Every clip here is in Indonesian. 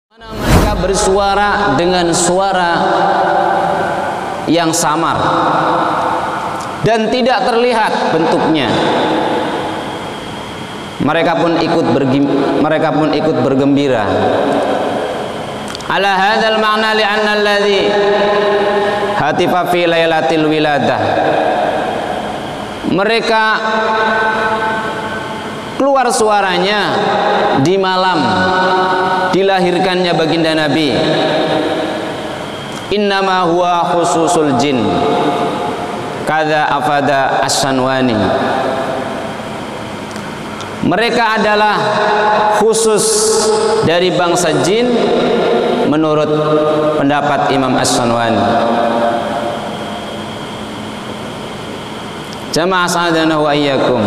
Mereka bersuara dengan suara yang samar dan tidak terlihat bentuknya. Mereka pun ikut bergembira. Ala hadzal ma'na li'anna alladhi hatifa fi lailatil wiladah. Mereka keluar suaranya di malam dilahirkannya baginda Nabi. Innama huwa khususul jin kada afada as-Sanwani. Mereka adalah khusus dari bangsa jin menurut pendapat Imam As-Sanwani. Jamaah sa'adana wa iyyakum.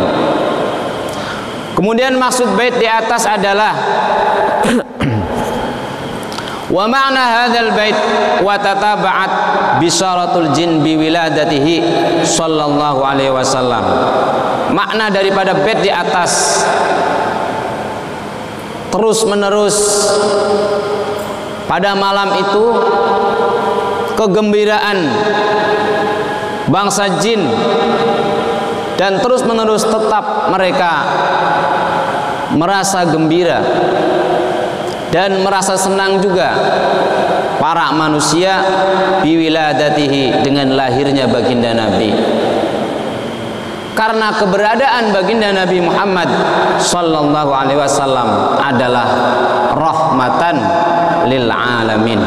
Kemudian maksud bait di atas adalah wa ma'na hadzal bait wa tataba'at bisyaratul jin bi wiladatihi sallallahu alaihi wasallam. Makna daripada bait di atas terus menerus pada malam itu kegembiraan bangsa jin dan terus menerus tetap mereka merasa gembira dan merasa senang juga para manusia biwiladatihi dengan lahirnya baginda Nabi, karena keberadaan baginda Nabi Muhammad sallallahu alaihi wasallam adalah rahmatan lil alamin.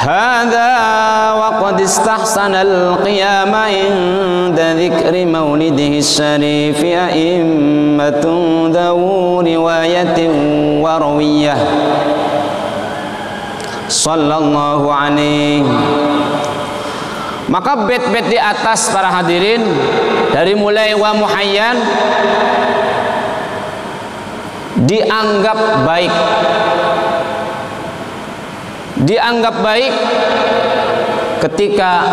Hadza wa qad istahsana al-qiyama inda dzikri maulidihi syarif a'immatun dzawu riwayatin wa rawiyah sallallahu alaihi. Maka bait-bait di atas para hadirin dari mulai wa muhayyan dianggap baik. Dianggap baik ketika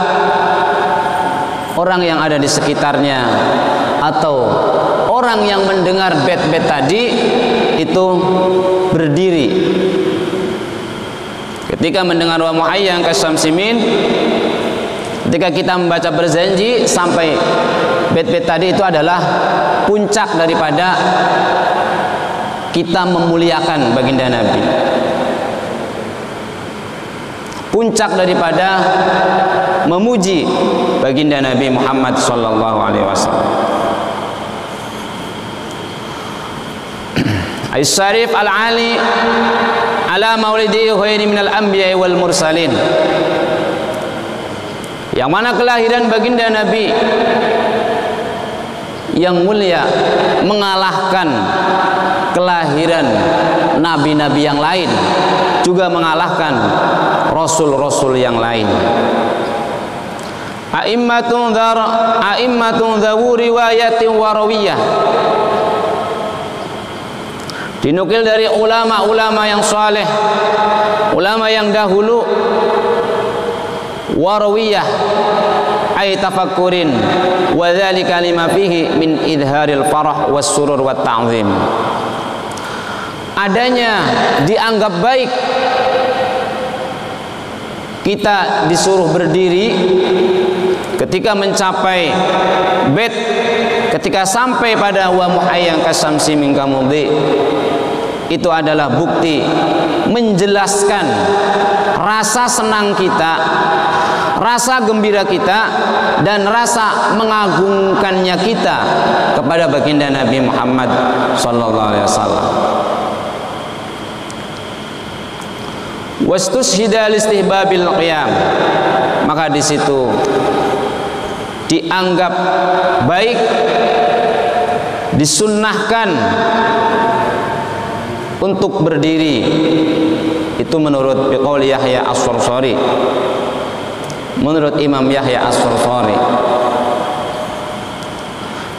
orang yang ada di sekitarnya atau orang yang mendengar bait-bait tadi itu berdiri. Ketika mendengar wa muhayyan kasyamsimin, ketika kita membaca berjanji sampai bait-bait tadi, itu adalah puncak daripada kita memuliakan baginda Nabi, puncak daripada memuji baginda Nabi Muhammad sallallahu alaihi wasallam. As-Syarif al-Ali ala maulidi khairi minal anbiya wal mursalin, yang mana kelahiran baginda Nabi yang mulia mengalahkan kelahiran nabi-nabi yang lain, juga mengalahkan rasul-rasul yang lain. A'immatun dzawu riwayatin wa rawiyah, dinukil dari ulama-ulama yang saleh, ulama yang dahulu, warawiyah ay tafakkurin wa dzalika lima fihi min idharil farah was surur wat ta'zim. Adanya dianggap baik kita disuruh berdiri ketika mencapai bait, ketika sampai pada wa muhayyan kasyamsi min kamudi, itu adalah bukti menjelaskan rasa senang kita, rasa gembira kita, dan rasa mengagungkannya kita kepada baginda Nabi Muhammad sallallahu alaihi wasallam. Wastushhida listihbabil qiyam, maka di situ dianggap baik, disunnahkan untuk berdiri. Itu menurut biqaul Yahya As-Sarsari, menurut Imam Yahya As-Sarsari.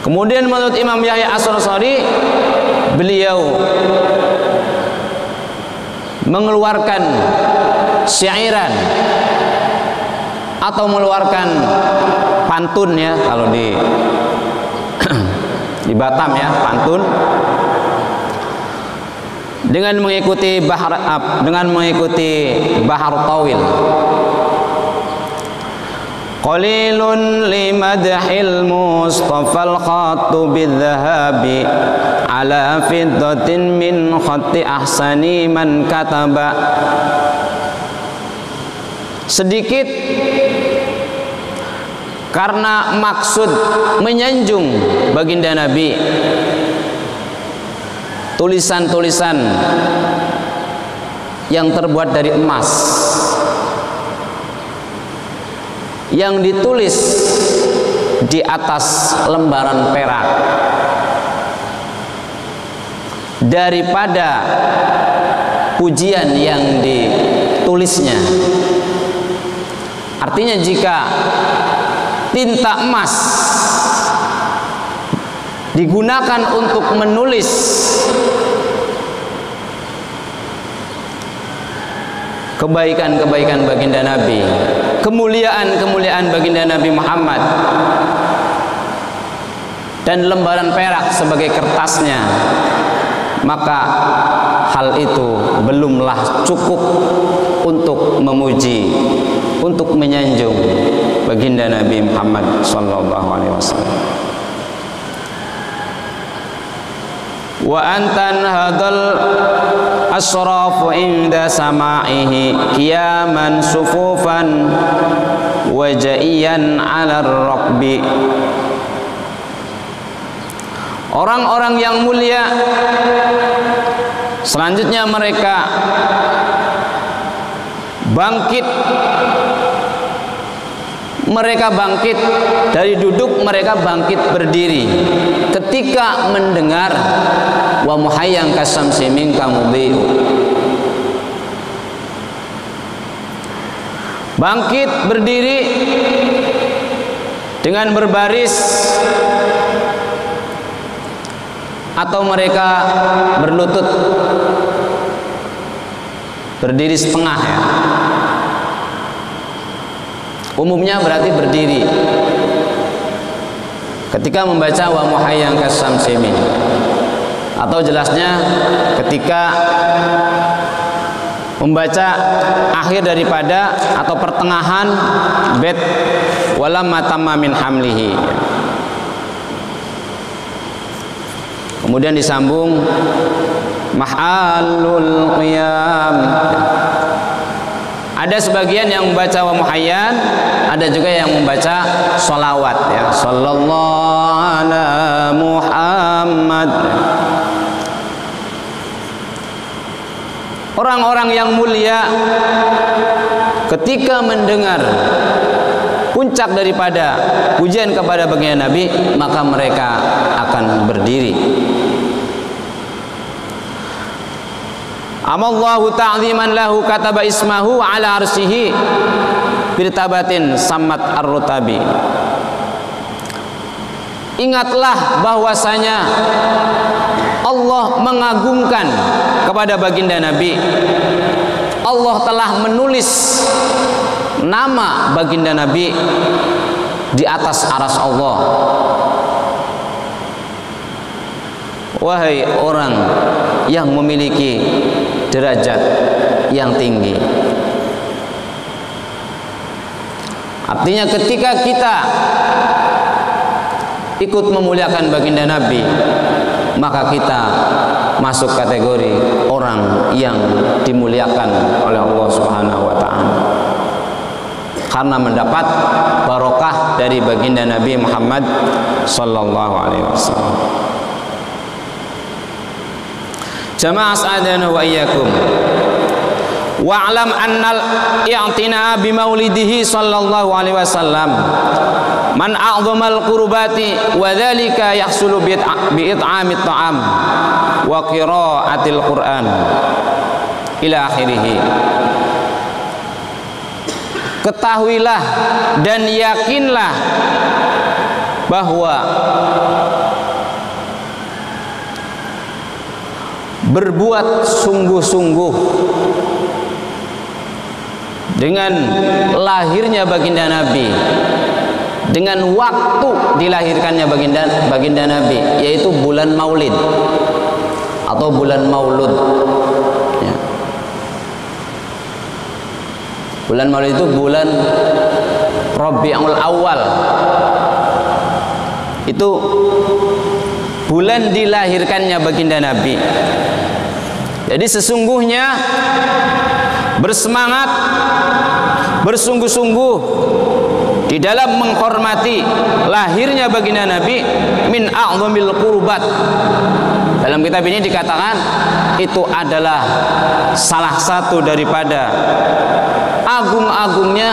Kemudian menurut Imam Yahya As-Sarsari, beliau mengeluarkan syairan atau mengeluarkan pantun, ya kalau di Batam ya, pantun dengan mengikuti bahar tawil. Qalilun limadhil mustafal khattu bidhahabi ala fiddatin min khatti ahsani man kataba. Sedikit karena maksud menyanjung baginda Nabi, tulisan-tulisan yang terbuat dari emas yang ditulis di atas lembaran perak daripada pujian yang ditulisnya. Artinya jika tinta emas digunakan untuk menulis kebaikan-kebaikan baginda Nabi, kemuliaan-kemuliaan baginda Nabi Muhammad, dan lembaran perak sebagai kertasnya, maka hal itu belumlah cukup untuk memuji, untuk menyanjung baginda Nabi Muhammad sallallahu alaihi wasallam. Wa antan hadal asrafu inda sama'ihi qiyaman sufufan wajaiyan 'ala ar-raqbi. Orang-orang yang mulia selanjutnya mereka bangkit dari duduk, mereka bangkit berdiri ketika mendengar wa muhayyang kasamsi minka mudhi'u. Bangkit berdiri dengan berbaris atau mereka berlutut, berdiri setengah ya. Umumnya berarti berdiri ketika membaca wa muhayyang kasamsi min, atau jelasnya ketika membaca akhir daripada atau pertengahan bait walamma tamma min hamlihi. Kemudian disambung mahalul qiyam. Ada sebagian yang membaca wa muhayyan, ada juga yang membaca sholawat ya, sallallahu ala Muhammad. Orang-orang yang mulia ketika mendengar puncak daripada pujian kepada baginda Nabi, maka mereka akan berdiri. Amallahu ta'ziman lahu kataba ismahu ala arsyihi birtabatin sammat ar-rutabi. Ingatlah bahwasanya Allah mengagungkan kepada baginda Nabi. Allah telah menulis nama baginda Nabi di atas aras Allah. Wahai orang yang memiliki derajat yang tinggi. Artinya ketika kita ikut memuliakan baginda Nabi, maka kita masuk kategori orang yang dimuliakan oleh Allah Subhanahu wa taala, karena mendapat barokah dari baginda Nabi Muhammad sallallahu alaihi wasallam. Jamaah sa'adana wa iyyakum. Wa'lam annal i'tina bi maulidihi sallallahu alaihi wasallam man a'dhamal qurbati wa dzalika yahsulu bi it'amit ta'am wa qira'atil Qur'an ila akhirih. Ketahuilah dan yakinlah bahwa berbuat sungguh-sungguh dengan lahirnya baginda Nabi, dengan waktu dilahirkannya baginda Nabi, yaitu bulan Maulid atau bulan Maulud. Bulan Maulid itu bulan Rabiul Awal. Itu bulan dilahirkannya baginda Nabi. Jadi sesungguhnya bersemangat, bersungguh-sungguh di dalam menghormati lahirnya baginda Nabi min a'zamil qurbat. Dalam kitab ini dikatakan itu adalah salah satu daripada agung-agungnya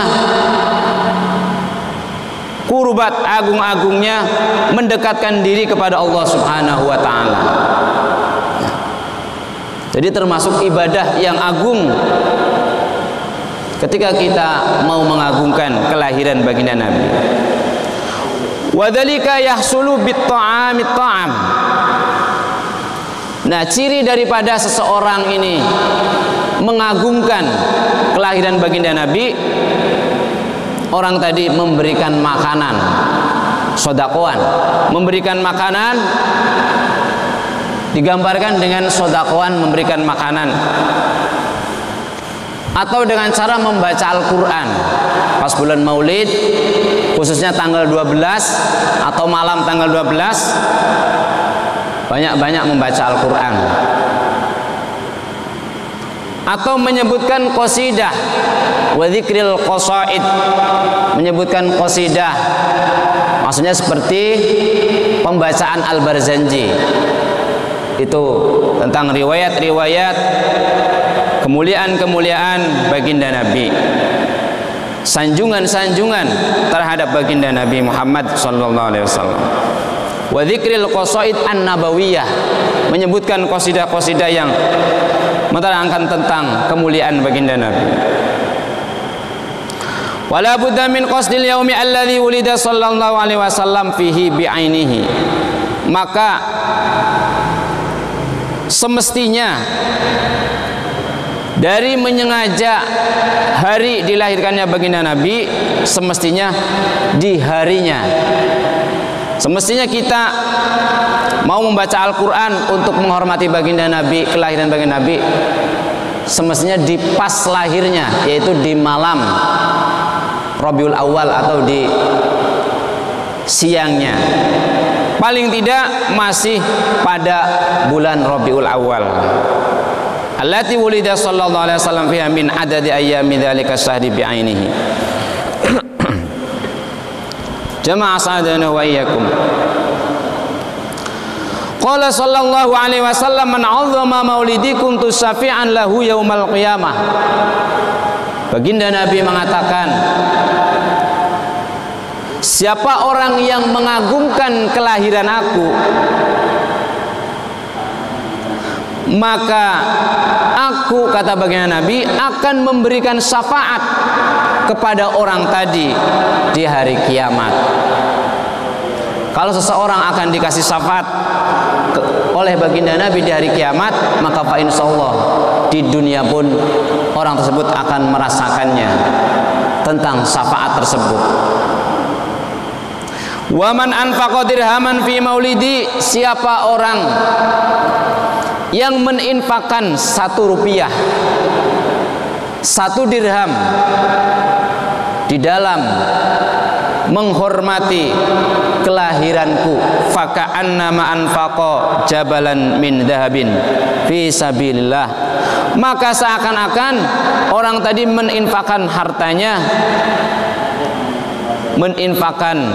qurbat, agung-agungnya mendekatkan diri kepada Allah Subhanahu wa taala. Jadi termasuk ibadah yang agung ketika kita mau mengagungkan kelahiran baginda Nabi. Wadzalika yahsulu bit-ta'amit ta'am. Nah, ciri daripada seseorang ini mengagungkan kelahiran baginda Nabi, orang tadi memberikan makanan, sodakoan, memberikan makanan, digambarkan dengan sodakoan memberikan makanan, atau dengan cara membaca Al-Quran pas bulan Maulid, khususnya tanggal 12 atau malam tanggal 12, banyak-banyak membaca Al-Quran, atau menyebutkan qasidah wa dzikril qasaid, menyebutkan qasidah, maksudnya seperti pembacaan Al-Barzanji, itu tentang riwayat-riwayat kemuliaan-kemuliaan baginda Nabi, sanjungan-sanjungan terhadap baginda Nabi Muhammad sallallahu alaihi wasallam. Wa dzikril qasaid an-nabawiyah, menyebutkan qasidah-qasidah yang menerangkan tentang kemuliaan baginda Nabi. Wala budda min qasdil yaumi alladzi wulida sallallahu alaihi wasallam fihi bi'ainihi. Maka semestinya dari menyengaja hari dilahirkannya baginda Nabi, semestinya di harinya. Semestinya kita mau membaca Al-Quran untuk menghormati baginda Nabi, kelahiran baginda Nabi, semestinya di pas lahirnya, yaitu di malam Rabiul Awal atau di siangnya. Paling tidak masih pada bulan Rabiul Awal. Allati wulida sallallahu alaihi wasallam fiha min adadi ayyami dzalika syahri bi'ainihi. Jamaah sa'adana wa iyyakum. Qala sallallahu alaihi wasallam man 'azzama maulidi kuntu syafi'an lahu yaumal qiyamah. Baginda Nabi mengatakan, siapa orang yang mengagungkan kelahiran aku, maka aku, kata baginda Nabi, akan memberikan syafaat kepada orang tadi di hari kiamat. Kalau seseorang akan dikasih syafaat oleh baginda Nabi di hari kiamat, maka fa insyaallah di dunia pun orang tersebut akan merasakannya tentang syafaat tersebut. Wa man anfaqa dirhaman fi maulidi, siapa orang yang meninfakkan 1 rupiah, 1 dirham di dalam menghormati kelahiranku, faka'annama anfaqa jabalan min dhahabin fi sabilillah, maka seakan-akan orang tadi meninfakkan hartanya, meninfakkan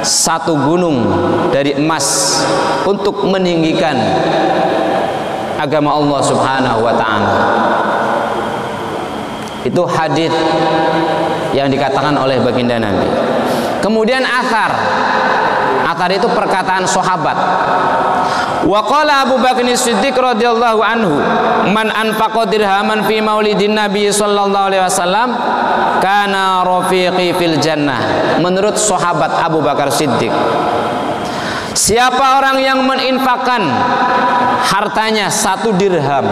1 gunung dari emas untuk meninggikan agama Allah Subhanahu wa taala. Itu hadis yang dikatakan oleh baginda Nabi. Kemudian athar itu perkataan sahabat. Wa qala Abu Bakar Siddiq radhiyallahu anhu, man anfaqa dirhaman fi maulidin Nabi sallallahu alaihi wasallam kana rafiqi fil jannah. Menurut sahabat Abu Bakar Siddiq, siapa orang yang meninfakkan hartanya 1 dirham,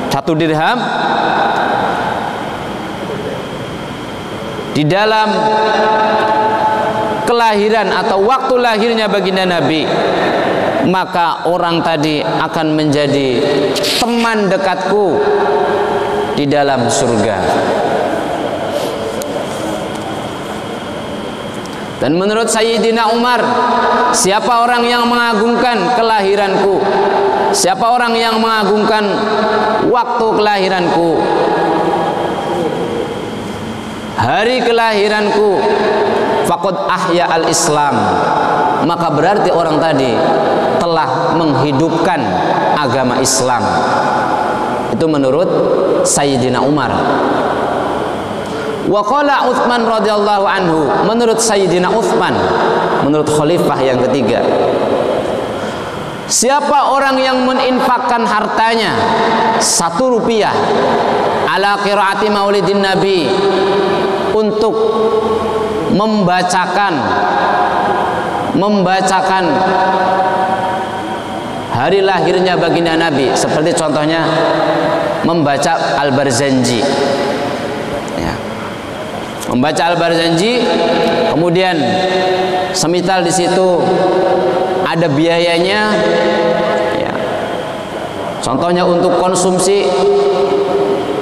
1 dirham di dalam kelahiran atau waktu lahirnya baginda Nabi, maka orang tadi akan menjadi teman dekatku di di dalam surga. Dan menurut Sayyidina Umar, siapa orang yang mengagungkan kelahiranku, siapa orang yang mengagungkan waktu kelahiranku, hari kelahiranku, faqad ahya al-Islam, maka berarti orang tadi telah menghidupkan agama Islam. Itu menurut Sayyidina Umar. Wa qala Utsman radhiyallahu anhu, menurut Sayyidina Utsman, menurut khalifah yang ketiga, siapa orang yang menginfakkan hartanya 1 rupiah ala qiraati maulidin nabi, untuk membacakan hari lahirnya baginda Nabi, seperti contohnya membaca Al-Barzanji, ya. Membaca Al-Barzanji, kemudian semisal di situ ada biayanya, ya. Contohnya untuk konsumsi,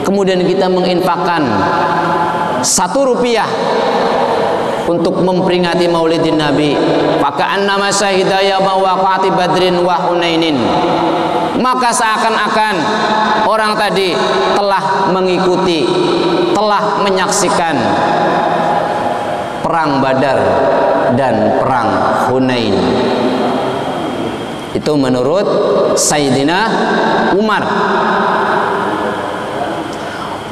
kemudian kita menginfakkan 1 rupiah untuk memperingati maulidin Nabi, faka'annama syahida yauma waqati badrin wa hunainin, maka seakan-akan orang tadi telah mengikuti, telah menyaksikan perang Badar dan perang Hunain. Itu menurut Sayyidina Umar.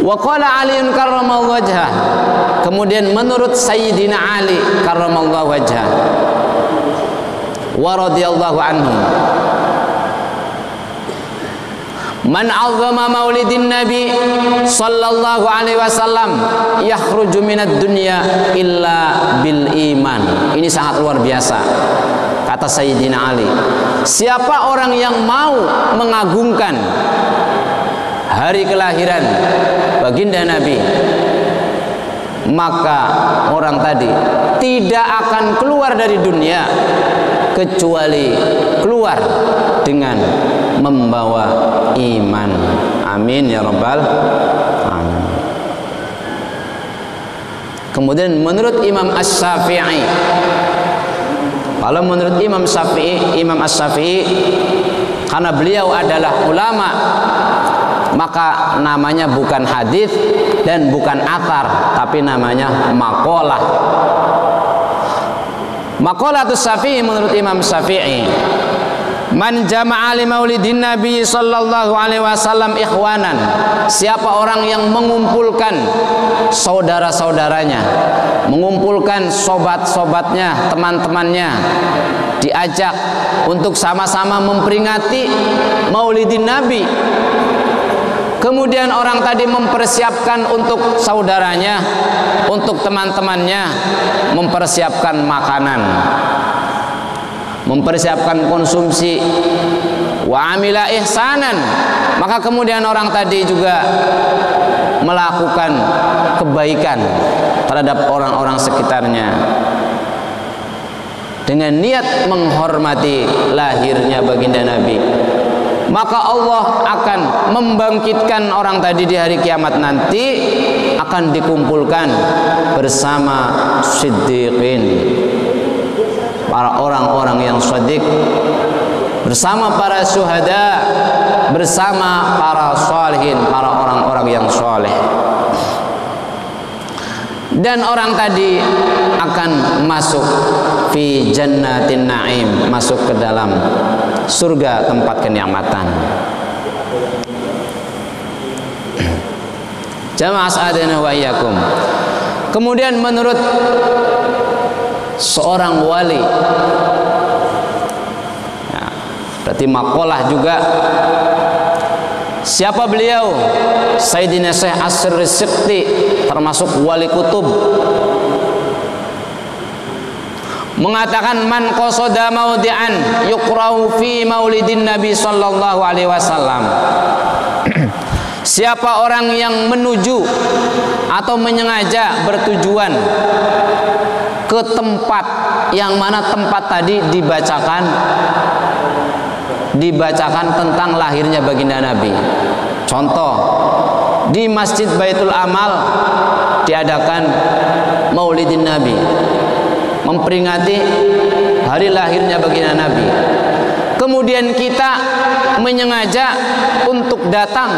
Wa qala Ali karramallahu wajhah, kemudian menurut Sayyidina Ali karramallahu wajhah wa radhiyallahu anhu, man 'azzama maulidin nabi sallallahu alaihi wasallam yakhruju minad dunya illa bil iman. Ini sangat luar biasa kata Sayyidina Ali. Siapa orang yang mau mengagungkan hari kelahiran baginda Nabi, maka orang tadi tidak akan keluar dari dunia kecuali keluar dengan membawa iman. Amin ya rabbal alamin. Kemudian menurut Imam Asy-Syafi'i, kalau menurut Imam Asy-Syafi'i, karena beliau adalah ulama, maka namanya bukan hadis dan bukan athar, tapi namanya maqalah. Maqalatus Syafi'i, menurut Imam Syafi'i, man jama'a li maulidin nabi sallallahu alaihi wasallam ikhwanan, siapa orang yang mengumpulkan saudara-saudaranya, mengumpulkan sobat-sobatnya, teman-temannya, diajak untuk sama-sama memperingati maulidin nabi. Kemudian orang tadi mempersiapkan untuk saudaranya, untuk teman-temannya, mempersiapkan makanan, mempersiapkan konsumsi, wa amila ihsanan, maka kemudian orang tadi juga melakukan kebaikan terhadap orang-orang sekitarnya dengan niat menghormati lahirnya baginda Nabi. Maka Allah akan membangkitkan orang tadi di hari kiamat nanti, akan dikumpulkan bersama siddiqin, para orang-orang yang shadiq, bersama para syuhada, bersama para sholihin, para orang-orang yang soleh. Dan orang tadi akan masuk fi jannatin na'im, masuk ke dalam surga tempat kenikmatan. Jamaah sa'adana wa iyyakum. Kemudian menurut seorang wali, ya, berarti maqalah juga, siapa beliau? Sayyidina Syekh As-Sirri-Siqti, termasuk wali kutub, mengatakan man qasada maudi'an yuqra'u fi maulidin nabi sallallahu alaihi wasallam, siapa orang yang menuju atau menyengaja bertujuan ke tempat yang mana tempat tadi dibacakan tentang lahirnya baginda Nabi. Contoh, di Masjid Baitul Amal diadakan Maulidin Nabi, memperingati hari lahirnya baginda Nabi. Kemudian kita menyengaja untuk datang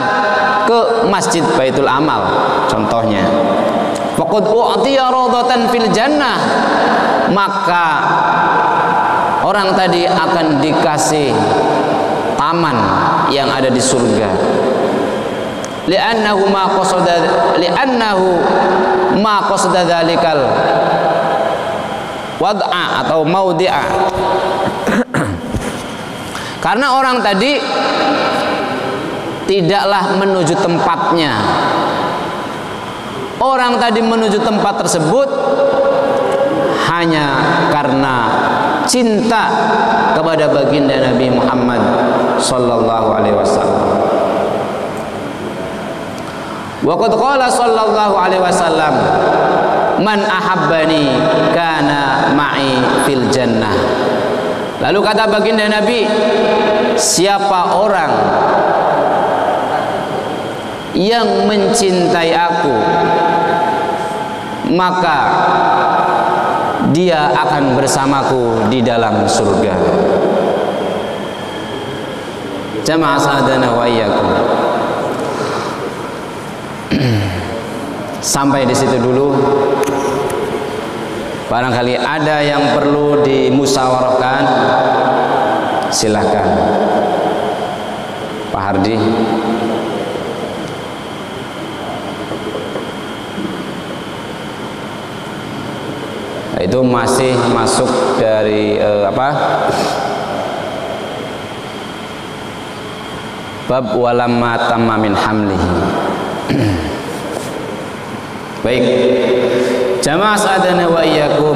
ke Masjid Baitul Amal. Contohnya, faqad u'tiya rawdatan fil jannah, maka orang tadi akan dikasih taman yang ada di surga. Li'annahu ma qasada dzalikal wad'a atau maudhi'a. Karena orang tadi tidaklah menuju tempatnya. Orang tadi menuju tempat tersebut hanya karena cinta kepada baginda Nabi Muhammad sallallahu alaihi wasallam. Wa qad qala sallallahu alaihi wasallam, man ahabbani kana ma'i fil jannah. Lalu kata baginda Nabi, siapa orang yang mencintai aku, maka dia akan bersamaku di dalam surga. Jamaah sa'adana wa iyyakum. Sampai di situ dulu. Barangkali ada yang perlu dimusyawarahkan, silahkan Pak Hardi. Itu masih masuk dari bab walamma tamma min hamlihi. Baik, jamaah sa'adana wa iyyakum,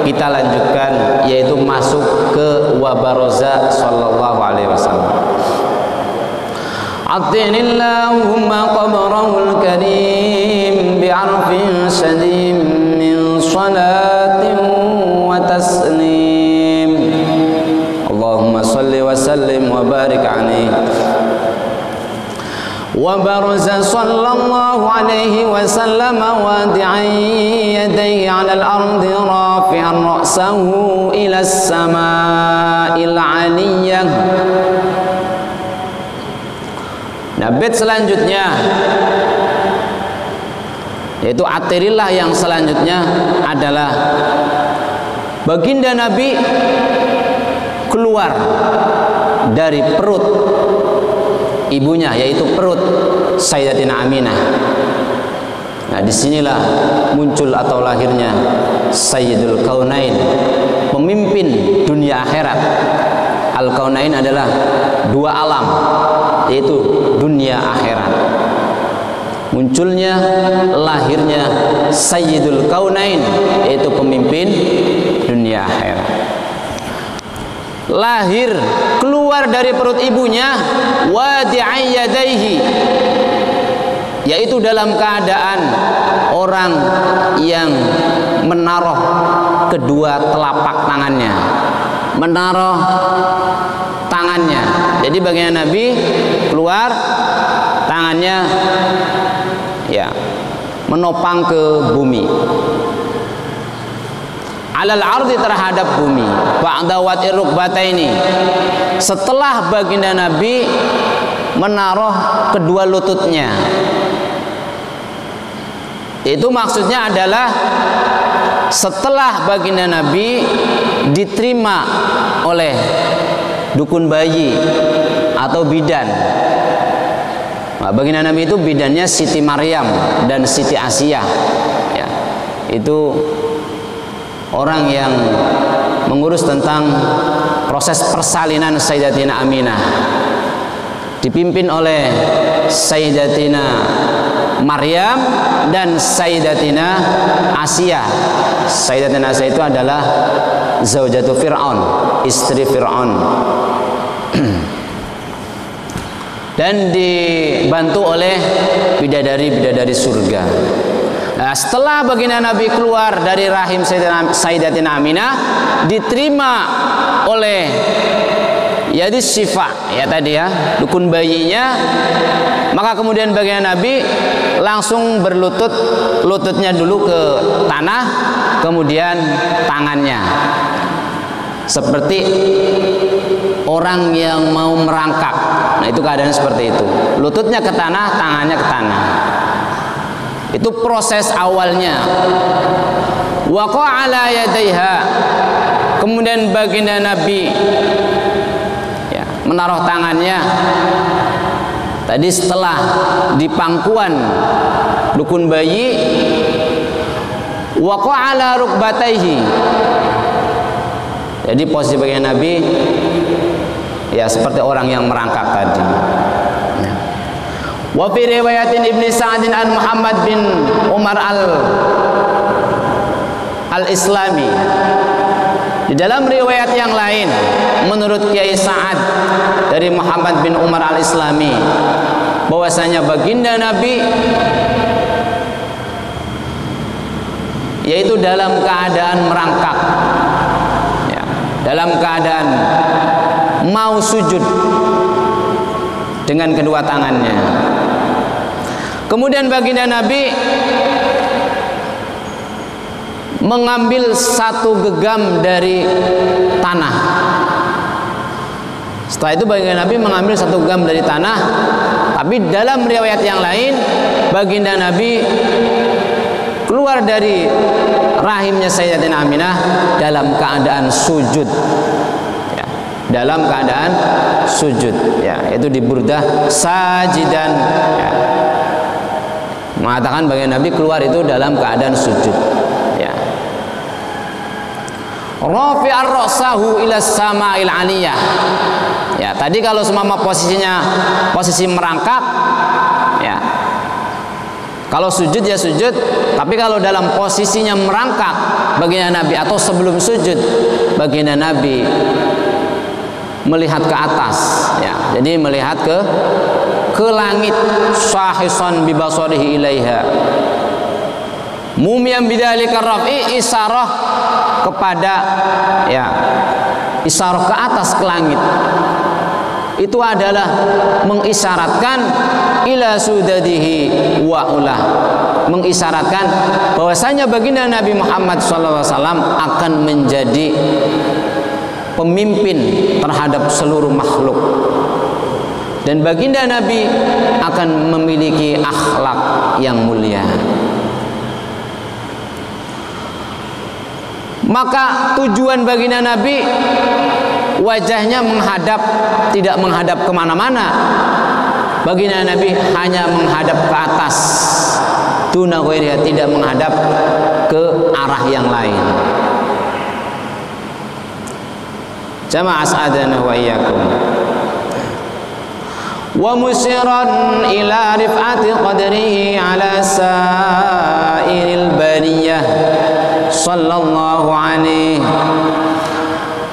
kita lanjutkan, yaitu masuk ke wabaraza sallallahu alaihi wasallam. Attinillahumma qabrahul karim bi'arfin shadim min salatin wa taslim. Allahumma salli wa sallim wa barik alaihi. وبرز صلى الله عليه وسلم وادعا يديه على الأرض رافعا رأسه إلى السماء العلية. Nah, bait selanjutnya yaitu atirillah yang selanjutnya adalah baginda Nabi keluar dari perut ibunya, yaitu perut Sayyidatina Aminah. Nah, disinilah muncul atau lahirnya Sayyidul Kaunain, pemimpin dunia akhirat. Al-Kaunain adalah dua alam, yaitu dunia akhirat. Munculnya, lahirnya Sayyidul Kaunain, yaitu pemimpin dunia akhirat. Lahir, keluar dari perut ibunya, wadi'an yadaihi, yaitu dalam keadaan orang yang menaruh kedua telapak tangannya, menaruh tangannya. Jadi bagian Nabi keluar, tangannya ya menopang ke bumi, alal ardi, terhadap bumi, ba'da watir rukbataini, setelah baginda Nabi menaruh kedua lututnya. Itu maksudnya adalah setelah baginda Nabi diterima oleh dukun bayi atau bidan. Nah, baginda Nabi itu bidannya Siti Maryam dan Siti Asiyah ya. Itu orang yang mengurus tentang proses persalinan Sayyidatina Aminah, dipimpin oleh Sayyidatina Maryam dan Sayyidatina Asiyah. Sayyidatina Asiyah itu adalah zaujatu Fir'aun, istri Fir'aun. Dan dibantu oleh bidadari-bidadari surga. Nah, setelah baginda Nabi keluar dari rahim Sayyidatina Aminah, diterima oleh Yadis Syifa ya tadi ya, dukun bayinya, Maka kemudian baginda Nabi langsung berlutut, lututnya dulu ke tanah, kemudian tangannya, seperti orang yang mau merangkak. Nah, itu keadaan seperti itu. Lututnya ke tanah, tangannya ke tanah. Itu proses awalnya. Waqa'a ala yadayha. Kemudian baginda Nabi menaruh tangannya. Tadi setelah di pangkuan dukun bayi, waqa'a ala rukbatayhi. Jadi posisi baginda Nabi ya seperti orang yang merangkak tadi. Wa fi riwayatin Ibnu Sa'din an Muhammad bin Umar al-Islami. Di dalam riwayat yang lain menurut Kiai Sa'ad dari Muhammad bin Umar al-Islami, bahwasanya baginda Nabi yaitu dalam keadaan merangkak, ya, dalam keadaan mau sujud dengan kedua tangannya. Kemudian baginda Nabi mengambil satu gegam dari tanah. Setelah itu baginda Nabi mengambil satu gegam dari tanah. Tapi dalam riwayat yang lain, baginda Nabi keluar dari rahimnya Sayyidatina Aminah dalam keadaan sujud, ya, dalam keadaan sujud, ya, itu di Burdah sajidan, ya, mengatakan baginda Nabi keluar itu dalam keadaan sujud, ya. Rafi'ar ra'sahu ila sama'il 'aliyah. Ya, tadi kalau semama posisinya posisi merangkak, ya. Kalau sujud ya sujud, tapi kalau dalam posisinya merangkak baginda Nabi atau sebelum sujud, baginda Nabi melihat ke atas, ya. Jadi melihat ke langit, sahisan bi basarihi ilaiha. Mumiyam bidzalika raf'i, isyarah kepada, ya, isyarah ke atas ke langit. Itu adalah mengisyaratkan ila sudadihi wa ulah, mengisyaratkan bahwasanya baginda Nabi Muhammad SAW akan menjadi pemimpin terhadap seluruh makhluk, dan baginda Nabi akan memiliki akhlak yang mulia. Maka tujuan baginda Nabi wajahnya tidak menghadap kemana-mana. Baginda Nabi hanya menghadap ke atas, duna ghairiha, tidak menghadap ke arah yang lain. Jamaah as'adana wa iyyakum. Wa musiran ila rif'ati qadrihi ala sa'iril bariyah sallallahu alaihi.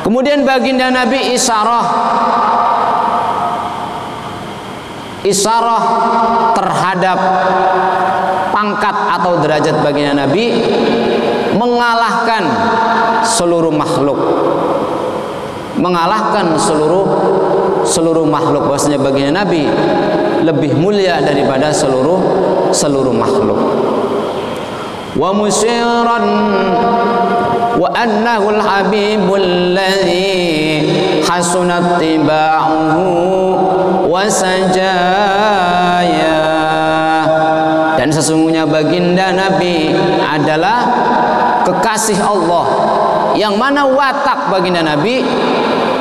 Kemudian baginda Nabi isyarah terhadap pangkat atau derajat baginda Nabi, mengalahkan seluruh makhluk, mengalahkan seluruh makhluk. Bahwasanya baginda Nabi lebih mulia daripada seluruh makhluk. Wa musiran wa annahu al-habibul ladzi hasunat tiba'uhu wa sajaya. Dan sesungguhnya baginda Nabi adalah kekasih Allah, yang mana watak baginda Nabi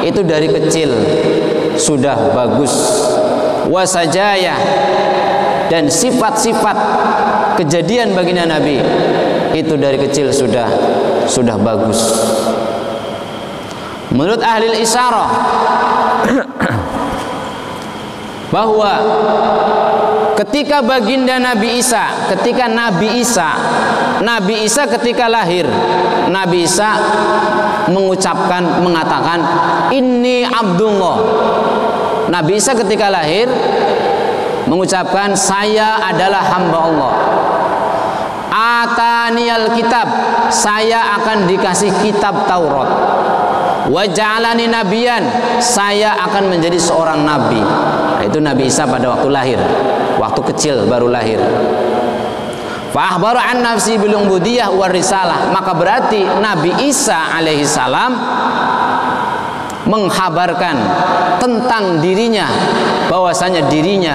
itu dari kecil sudah bagus, wa sajaya, dan sifat-sifat kejadian baginda Nabi itu dari kecil sudah bagus. Menurut ahli isyarah bahwa ketika baginda Nabi Isa, ketika Nabi Isa ketika lahir, Nabi Isa mengatakan inni Abdullah. Nabi Isa ketika lahir mengucapkan saya adalah hamba Allah. Ataniyal kitab, saya akan dikasih kitab Taurat. Wa ja'alani nabiyan, saya akan menjadi seorang nabi. Nah, itu Nabi Isa pada waktu lahir. waktu kecil baru lahir. Fa akhbara an nafsi bil ubudiyah war risalah, maka berarti Nabi Isa alaihi salam menghabarkan tentang dirinya, bahwasanya dirinya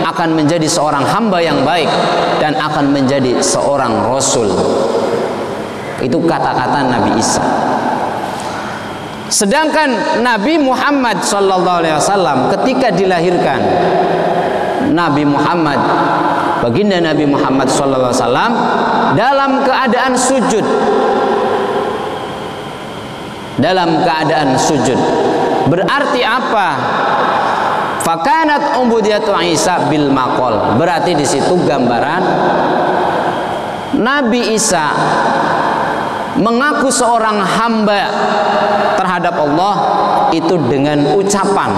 akan menjadi seorang hamba yang baik dan akan menjadi seorang rasul. Itu kata-kata Nabi Isa. Sedangkan Nabi Muhammad sallallahu alaihi wasallam ketika dilahirkan, Nabi Muhammad, baginda Nabi Muhammad sallallahu alaihi wasallam dalam keadaan sujud. Dalam keadaan sujud. Berarti apa? Fakanat ubudiyatu Isa bil maqal. Berarti di situ gambaran Nabi Isa mengaku seorang hamba terhadap Allah itu dengan ucapan,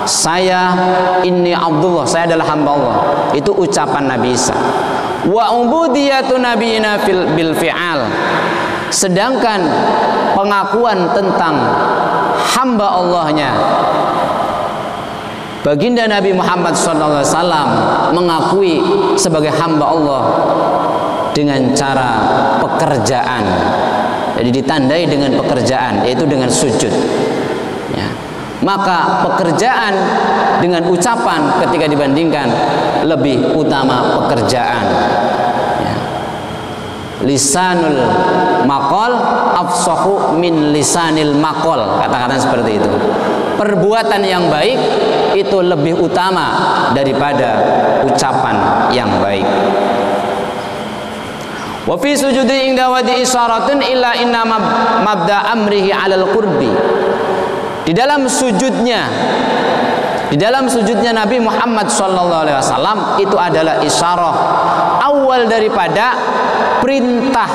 saya ini Abdullah, saya adalah hamba Allah. Itu ucapan Nabi Isa. Wa ubudiyatu nabiyina bil fi'al. Sedangkan pengakuan tentang hamba Allahnya baginda Nabi Muhammad SAW mengakui sebagai hamba Allah dengan cara pekerjaan. Jadi ditandai dengan pekerjaan, yaitu dengan sujud ya. Maka pekerjaan dengan ucapan ketika dibandingkan lebih utama pekerjaan ya. Lisanul maqal afsahu min lisanil maqal, kata-kata seperti itu. Perbuatan yang baik itu lebih utama daripada ucapan yang baik. Wa fi sujudi inda wadi isyaratun illa inna mabda amrihi 'alal qurbi. Di dalam sujudnya Nabi Muhammad SAW itu adalah isyarah awal daripada perintah,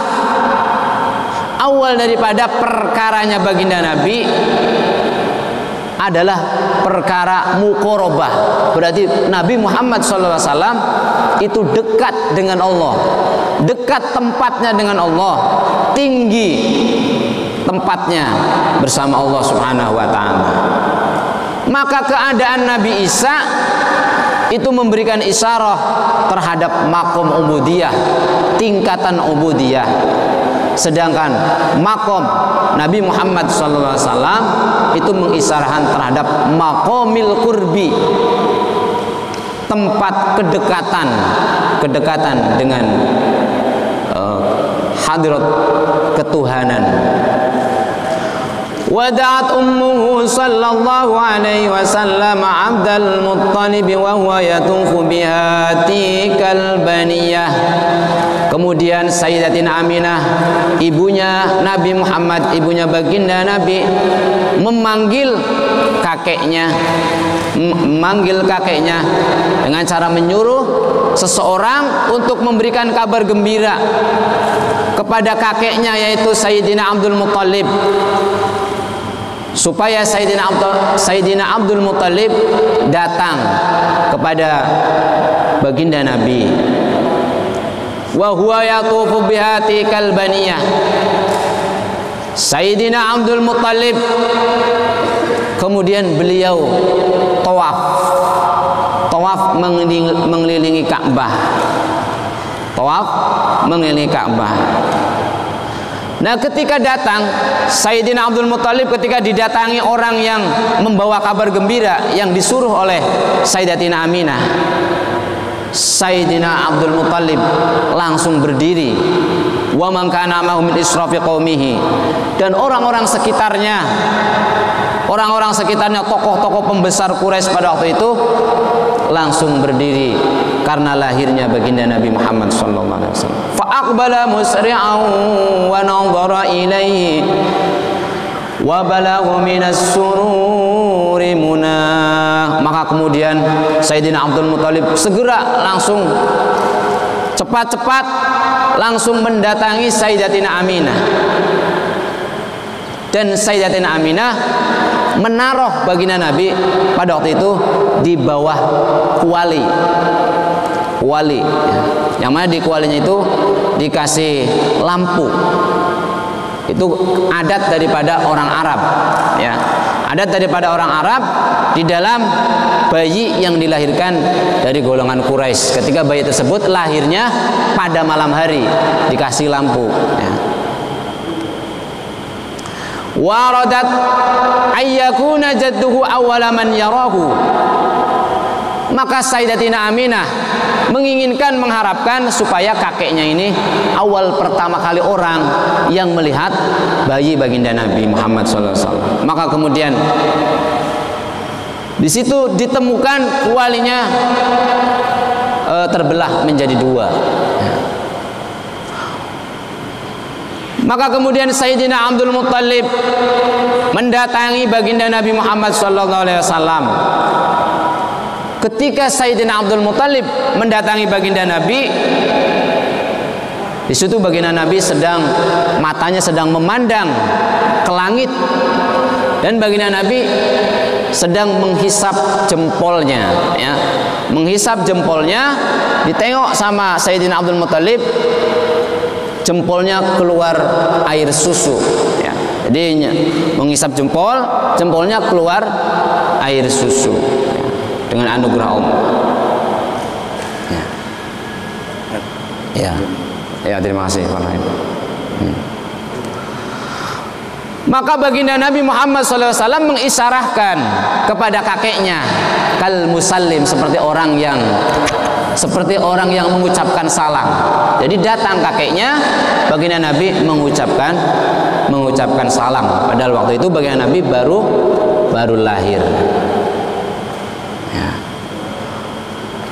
awal daripada perkaranya baginda Nabi adalah perkara muqarabah. Berarti Nabi Muhammad SAW itu dekat dengan Allah, dekat tempatnya dengan Allah, tinggi tempatnya bersama Allah Subhanahu wa ta'ala. Maka keadaan Nabi Isa itu memberikan isyarah terhadap makom ubudiyah, tingkatan ubudiyah. Sedangkan makom Nabi Muhammad SAW itu mengisyarahkan terhadap makomil kurbi, tempat kedekatan dengan hadirat ketuhanan. Wada'at ummuhu sallallahu alaihi wasallam Abdul Muttalib wa huwa yatufu biha tikal baniyah. Kemudian Sayyidatina Aminah, ibunya Nabi Muhammad, ibunya baginda Nabi, memanggil kakeknya dengan cara menyuruh seseorang untuk memberikan kabar gembira kepada kakeknya, yaitu Sayyidina Abdul Muttalib, supaya Sayyidina Abdul Muttalib datang kepada baginda Nabi. Wa huwa yatufu bihati kalbaniyah. Sayyidina Abdul Muttalib kemudian beliau tawaf mengelilingi Ka'bah. Tawaf mengelilingi Ka'bah. Nah, ketika datang Sayyidina Abdul Muttalib, ketika didatangi orang yang membawa kabar gembira yang disuruh oleh Sayyidatina Aminah, Sayyidina Abdul Muttalib langsung berdiri. Wa man kana ma'hu min israfi qaumihi, dan orang-orang sekitarnya, tokoh-tokoh pembesar Quraisy pada waktu itu langsung berdiri karena lahirnya baginda Nabi Muhammad sallallahu alaihi wasallam. Fa aqbala musri'an wa nadhara ilaihi wa balagha minas sururi munah. Maka kemudian Sayyidina Abdul Muttalib segera langsung cepat-cepat langsung mendatangi Sayyidatina Aminah, dan Sayyidatina Aminah menaruh baginda Nabi pada waktu itu di bawah kuali, yang mana di kualinya itu dikasih lampu. Itu adat daripada orang Arab, ya. Adat daripada orang Arab di dalam bayi yang dilahirkan dari golongan Quraisy. Ketika bayi tersebut lahirnya pada malam hari, dikasih lampu, ya. Waradat ayyakuna jadduhu awwala man yarahu. Maka Sayyidatina Aminah menginginkan, mengharapkan supaya kakeknya ini awal pertama kali orang yang melihat bayi baginda Nabi Muhammad SAW. Maka kemudian di situ ditemukan kualinya terbelah menjadi dua. Maka kemudian Sayyidina Abdul Muttalib mendatangi baginda Nabi Muhammad SAW. Ketika Sayyidina Abdul Muttalib mendatangi baginda Nabi, di situ baginda Nabi matanya sedang memandang ke langit, dan baginda Nabi sedang menghisap jempolnya, ya. Menghisap jempolnya, ditengok sama Sayyidina Abdul Muttalib, jempolnya keluar air susu, ya. Jadi menghisap jempolnya keluar air susu, ya, dengan anugerah Allah. Ya, terima kasih Pak Naib. Maka baginda Nabi Muhammad SAW mengisyarahkan kepada kakeknya, kal musallim, seperti orang yang mengucapkan salam. Jadi datang kakeknya, baginda Nabi mengucapkan salam. Padahal waktu itu baginda Nabi baru lahir. Ya.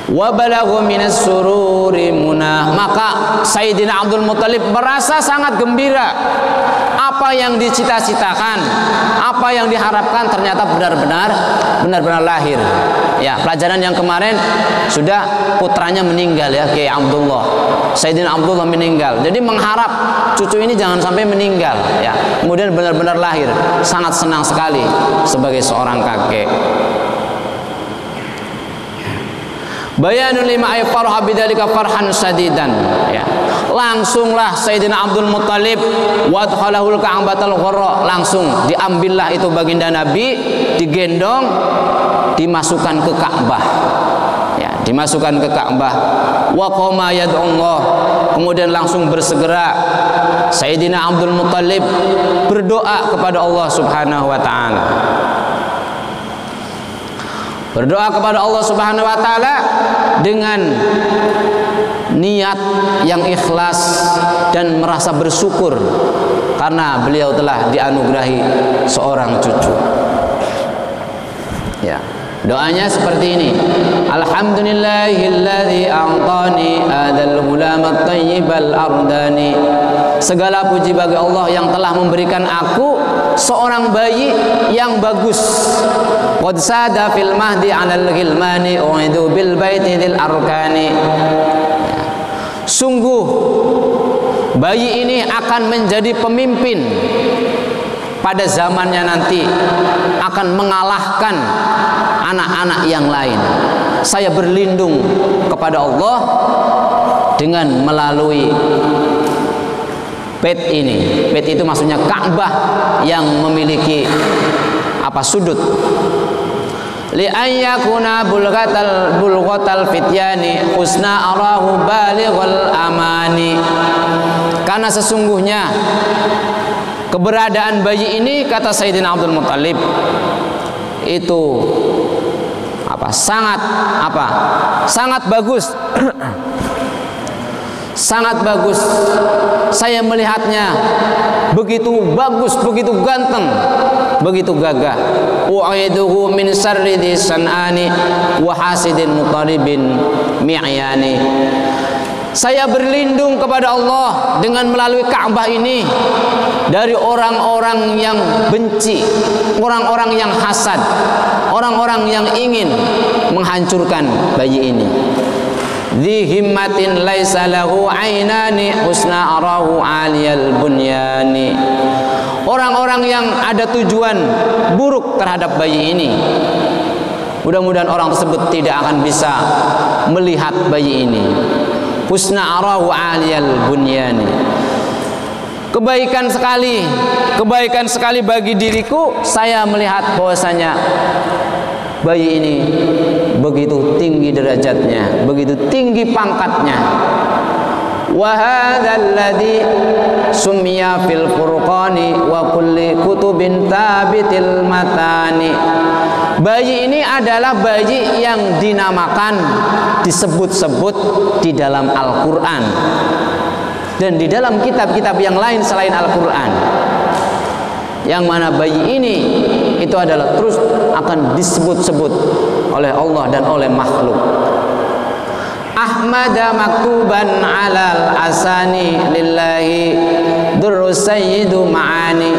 Wa balagha minas sururi munah. Maka Sayyidina Abdul Muttalib merasa sangat gembira. Apa yang dicita-citakan, apa yang diharapkan ternyata benar-benar lahir. Ya, pelajaran yang kemarin sudah putranya meninggal, ya, Kiai Abdullah. Sayyidina Abdullah meninggal. Jadi mengharap cucu ini jangan sampai meninggal, ya. Kemudian benar-benar lahir. Sangat senang sekali sebagai seorang kakek. Bayanul lima ayfarha bidzalika farhan sadidan, ya. Langsunglah Sayyidina Abdul Muttalib wadkhalahul ka'batal gharra, langsung diambillah itu baginda Nabi, digendong, dimasukkan ke Ka'bah, ya, dimasukkan ke Ka'bah. Wa qama yad'ullah, kemudian langsung bersegera Sayyidina Abdul Muttalib berdoa kepada Allah Subhanahu wa taala. Berdoa kepada Allah Subhanahu wa taala dengan niat yang ikhlas dan merasa bersyukur karena beliau telah dianugerahi seorang cucu. Ya, doanya seperti ini. Alhamdulillahilladzi a'tani adzal ghulamat thayyibal ardani. Segala puji bagi Allah yang telah memberikan aku seorang bayi yang bagus. Qad sada fil mahdi 'alal ghilmani u'idu bil baiti dzil arkani. Sungguh bayi ini akan menjadi pemimpin pada zamannya nanti, akan mengalahkan anak-anak yang lain. Saya berlindung kepada Allah dengan melalui bait ini. Bait itu maksudnya Ka'bah yang memiliki sudut. Li ayyakuna bulghatal fityani husna arahu balighal amani. Karena sesungguhnya keberadaan bayi ini, kata Sayyidina Abdul Muttalib, itu sangat bagus. Sangat bagus. Saya melihatnya begitu bagus, begitu ganteng, begitu gagah. U'iduhu min syarri sanani wa hasidin mutaribin mi'yani. Saya berlindung kepada Allah dengan melalui Ka'bah ini dari orang-orang yang benci, orang-orang yang hasad, orang-orang yang ingin menghancurkan bayi ini. Dhi himmatin laisa lahu ainani husna arahu aliyal bunyani. Orang-orang yang ada tujuan buruk terhadap bayi ini, mudah-mudahan orang tersebut tidak akan bisa melihat bayi ini. Husna arahu aliyal bunyani. Kebaikan sekali bagi diriku saya melihat bahwasanya Bayi ini begitu tinggi derajatnya, begitu tinggi pangkatnya. Wa hadzal ladzi summiya fil furqani wa kulli kutubin tabitil matani. Bayi ini adalah bayi yang dinamakan, disebut-sebut di dalam Al-Qur'an dan di dalam kitab-kitab yang lain selain Al-Qur'an. Yang mana bayi ini itu adalah terus akan disebut-sebut oleh Allah dan oleh makhluk. Ahmada maktuban alal asani lillahi durrus sayyidu ma'ani.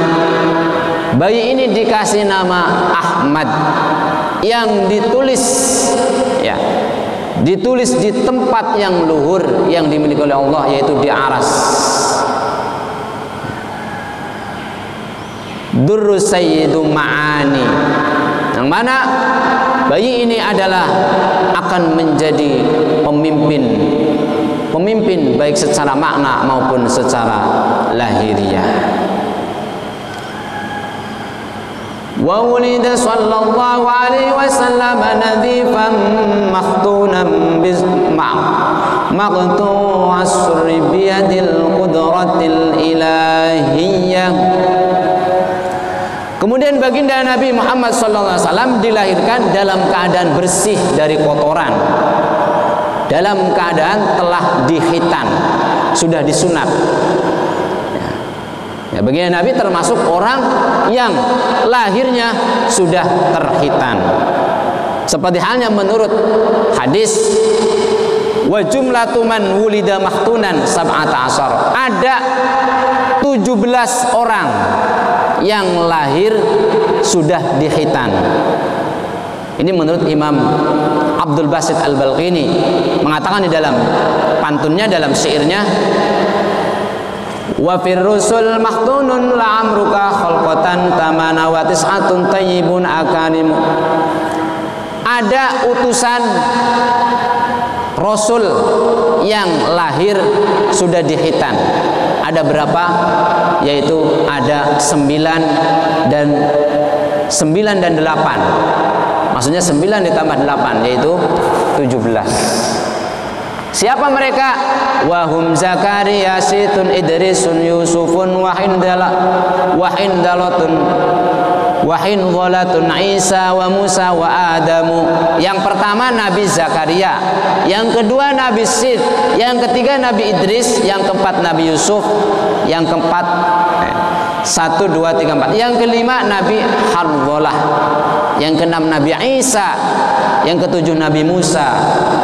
Bayi ini dikasih nama Ahmad yang ditulis ya, ditulis di tempat yang luhur yang dimiliki oleh Allah, yaitu di aras. Durrus sayyidu ma'ani, yang mana bayi ini adalah akan menjadi pemimpin baik secara makna maupun secara lahiriah. Wa wulida sallallahu alaihi wasallam nadhifan makhtunan maqtu'as surri biyadil qudratil ilahiyyah. Kemudian baginda Nabi Muhammad SAW dilahirkan dalam keadaan bersih dari kotoran, dalam keadaan telah dikhitan, sudah disunat. Ya, baginda Nabi termasuk orang yang lahirnya sudah terkhitan. Seperti halnya menurut hadis, wa jumlatu man wulida mahtunan sab'ata asar, ada 17 orang yang lahir sudah dikhitan. Ini menurut Imam Abdul Basit Al-Balqini mengatakan di dalam pantunnya, dalam syairnya, wa fir rusul mahtunun la'amruka khalqatan tamana wa tis'atun tayyibun akarim. Ada utusan Rasul yang lahir sudah dikhitan. Ada berapa? Yaitu ada 9 dan 8. Maksudnya 9 ditambah 8, yaitu 17. Siapa mereka? Wahum Zakaria, Situn, Idrisun, Yusufun, Wahin Ghalatun, Isa wa Musa wa Adamu. Yang pertama Nabi Zakaria, yang kedua Nabi Sid, yang ketiga Nabi Idris, yang keempat Nabi Yusuf, yang keempat 1, 2, 3, 4, yang kelima Nabi Harbolah, yang keenam Nabi Isa, yang ketujuh Nabi Musa,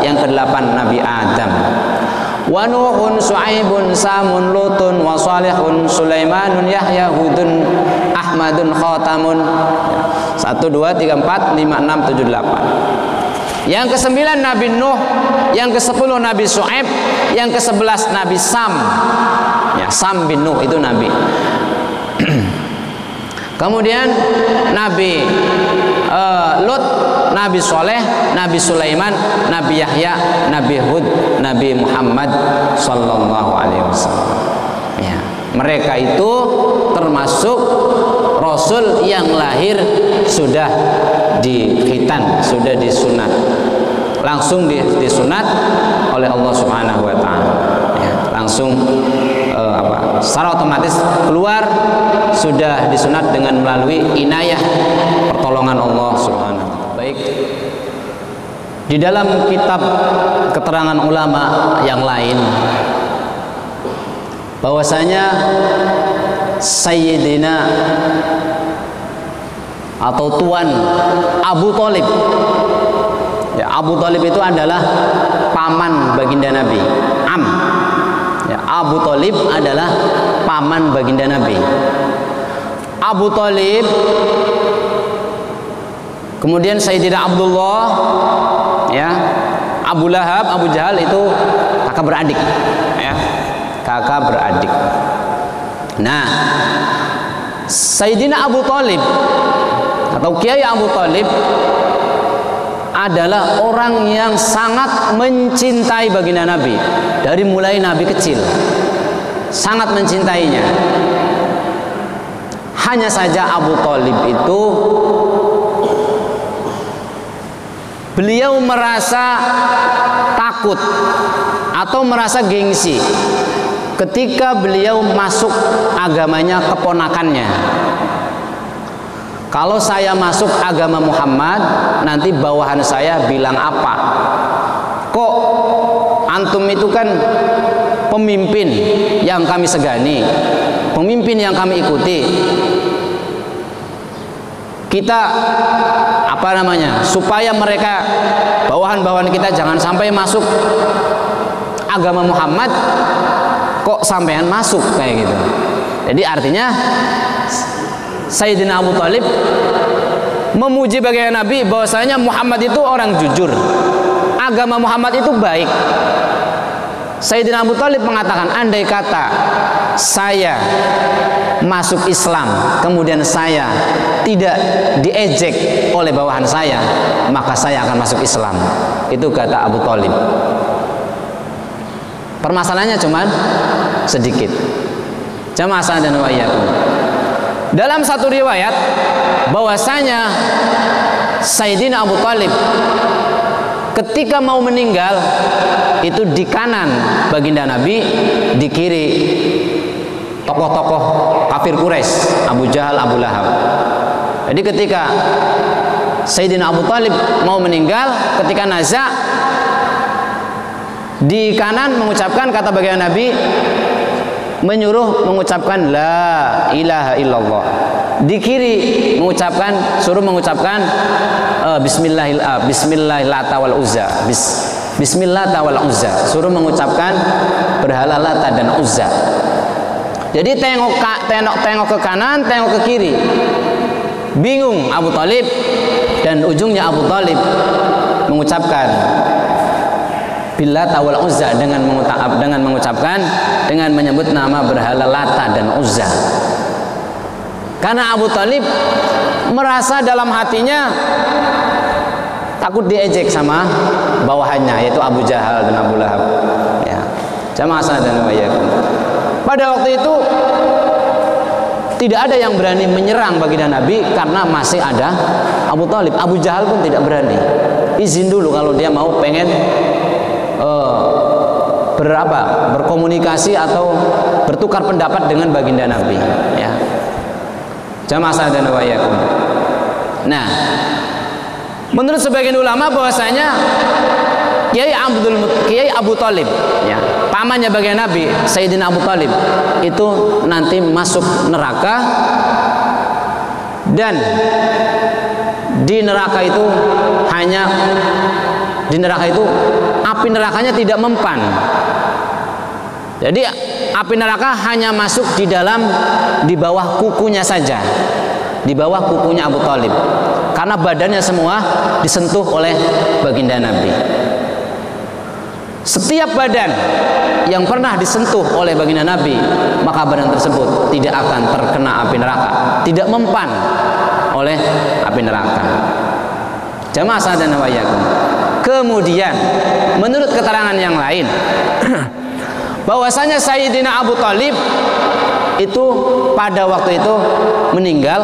yang kedelapan Nabi Adam. Wa Nuhun, Su'aibun, Samun, Lutun, wa Salihun, Sulaimanun, Yahya, Hudun, Ahmadun, Khatamun. 1, 2, 3, 4, 5, 6, 7, 8. Yang ke-9 Nabi Nuh, yang ke-10 Nabi Shu'aib, yang ke-11 Nabi Sam. Ya, Sam bin Nuh itu Nabi. Kemudian Nabi Lut, Nabi Soleh, Nabi Sulaiman, Nabi Yahya, Nabi Hud, Nabi Muhammad Sallallahu Alaihi Wasallam. Ya, mereka itu termasuk Rasul yang lahir sudah dikhitan, sudah disunat, langsung disunat oleh Allah Subhanahu Wa Taala. Ya, langsung secara otomatis keluar, sudah disunat dengan melalui inayah pertolongan Allah Subhanahu wa taala. Baik. Di dalam kitab keterangan ulama yang lain bahwasanya Sayyidina atau Tuan Abu Thalib, ya, Abu Thalib itu adalah paman baginda Nabi, ya, Abu Thalib adalah paman baginda Nabi. Abu Thalib, kemudian Sayyidina Abdullah, ya, Abu Lahab, Abu Jahal itu kakak beradik, ya, kakak beradik. Nah, Sayyidina Abu Thalib atau Kiai Abu Thalib adalah orang yang sangat mencintai baginda Nabi dari mulai Nabi kecil, sangat mencintainya. Hanya saja Abu Thalib itu beliau merasa takut atau merasa gengsi ketika beliau masuk agamanya keponakannya. Kalau saya masuk agama Muhammad, nanti bawahan saya bilang apa? Kok antum itu kan pemimpin yang kami segani, pemimpin yang kami ikuti. Kita supaya mereka bawahan-bawahan kita jangan sampai masuk agama Muhammad, kok sampean masuk kayak gitu. Jadi artinya Sayyidina Abu Thalib memuji baginda Nabi bahwasanya Muhammad itu orang jujur, agama Muhammad itu baik. Sayyidina Abu Thalib mengatakan, andai kata saya masuk Islam kemudian saya tidak diejek oleh bawahan saya, maka saya akan masuk Islam. Itu kata Abu Thalib. Permasalahannya cuman sedikit. Jamaah dan wa iyyakum. Dalam satu riwayat bahwasanya Sayyidina Abu Thalib ketika mau meninggal itu di kanan baginda Nabi, di kiri tokoh-tokoh kafir Quraisy, Abu Jahal, Abu Lahab. Jadi ketika Sayyidina Abu Thalib mau meninggal, ketika naza, di kanan mengucapkan kata baginda Nabi, menyuruh mengucapkan la ilaha illallah. Di kiri suruh mengucapkan bismillah lata wal uzza. Bismillah wal uzza. Suruh mengucapkan berhala Lata dan Uzza. Jadi tengok ke kanan, tengok ke kiri. Bingung Abu Thalib, dan ujungnya Abu Thalib mengucapkan Billata wal Uzza dengan menyebut nama berhala Lata dan Uzza. Karena Abu Thalib merasa dalam hatinya takut diejek sama bawahannya, yaitu Abu Jahal dan Abu Lahab. Ya. Jamaah dan wa iyyakum. Pada waktu itu tidak ada yang berani menyerang baginda Nabi karena masih ada Abu Thalib. Abu Jahal pun tidak berani. Izin dulu kalau dia mau pengen berkomunikasi atau bertukar pendapat dengan baginda Nabi, ya. Jamaah dan wa iyyakum. Nah, menurut sebagian ulama bahwasanya Kiai Abu Thalib, ya, pamannya baginda Nabi, Sayyidina Abu Thalib itu nanti masuk neraka, dan di neraka itu api nerakanya tidak mempan. Jadi api neraka hanya masuk di bawah kukunya saja, di bawah kukunya Abu Thalib, karena badannya semua disentuh oleh baginda Nabi. Setiap badan yang pernah disentuh oleh baginda Nabi, maka badan tersebut tidak akan terkena api neraka, tidak mempan oleh api neraka. Jamaah dan wa iyyakum. Kemudian menurut keterangan yang lain bahwasanya Sayyidina Abu Thalib itu pada waktu itu meninggal.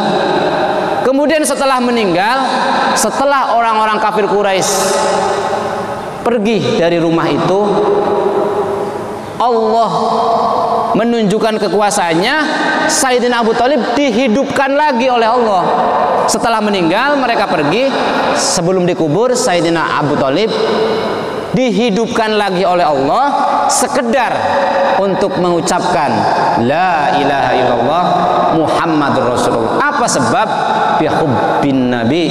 Kemudian setelah meninggal, setelah orang-orang kafir Quraisy pergi dari rumah itu, Allah menunjukkan kekuasaannya. Sayyidina Abu Thalib dihidupkan lagi oleh Allah. Setelah meninggal, mereka pergi. Sebelum dikubur, Sayyidina Abu Thalib dihidupkan lagi oleh Allah sekedar untuk mengucapkan la ilaha illallah Muhammadur Rasulullah. Apa sebab? Bihubbin Nabi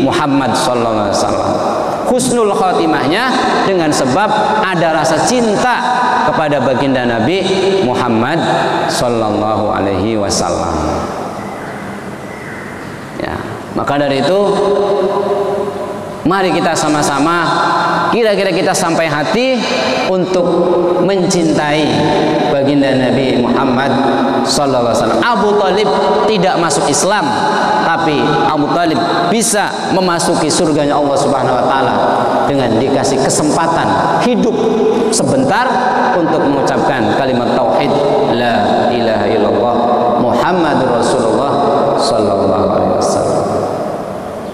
Muhammad sallallahu alaihi wasallam. Husnul khatimahnya dengan sebab ada rasa cinta kepada baginda Nabi Muhammad sallallahu alaihi wasallam. Ya, maka dari itu mari kita sama-sama kira-kira kita sampai hati untuk mencintai baginda Nabi Muhammad sallallahu alaihi wasallam. Abu Thalib tidak masuk Islam, tapi Abu Thalib bisa memasuki surganya Allah Subhanahu wa taala dengan dikasih kesempatan hidup sebentar untuk mengucapkan kalimat tauhid la ilaha illallah Muhammadur Rasulullah sallallahu alaihi wasallam.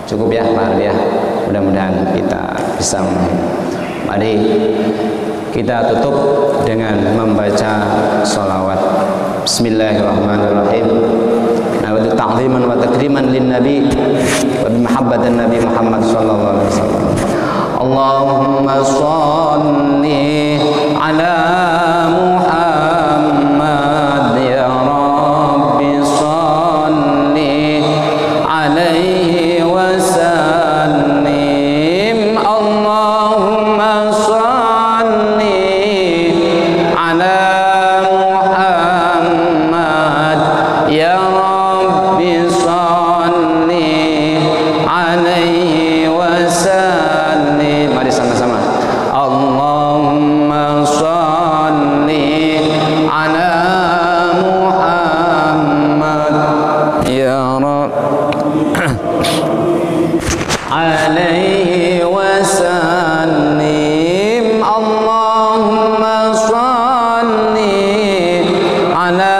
Cukup ya, Pak ya. Mudah-mudahan kita bisa. Mari kita tutup dengan membaca sholawat. Bismillahirrahmanirrahim. Nawaitu ta'ziman wa takriman lin nabi wa bi mahabbatan nabi Muhammad sallallahu alaihi wasallam. Allahumma shalli ala Muhammad ya Rabbi shalli alaihi wa sallim. Allahumma shalli ala Muhammad ya Rabbi shalli alaihi wa sallim. Mari sama-sama. Allahumma shalli ala Muhammad ya Rabbi alaihi wa sallim. Allahumma shalli ala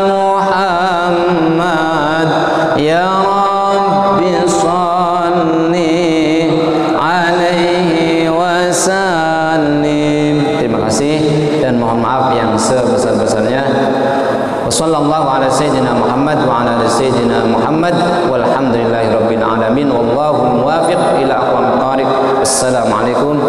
Muhammad ya Rabbi shalli alaihi wa sallim. Terima kasih dan mohon maaf yang sebesar-besarnya. Wassallallahu ala sayyidina Muhammad wa ala ali sayyidina Muhammad walhamdulillahi rabbil alamin wallahu muwafiq ila aqwamit thariq. Assalamualaikum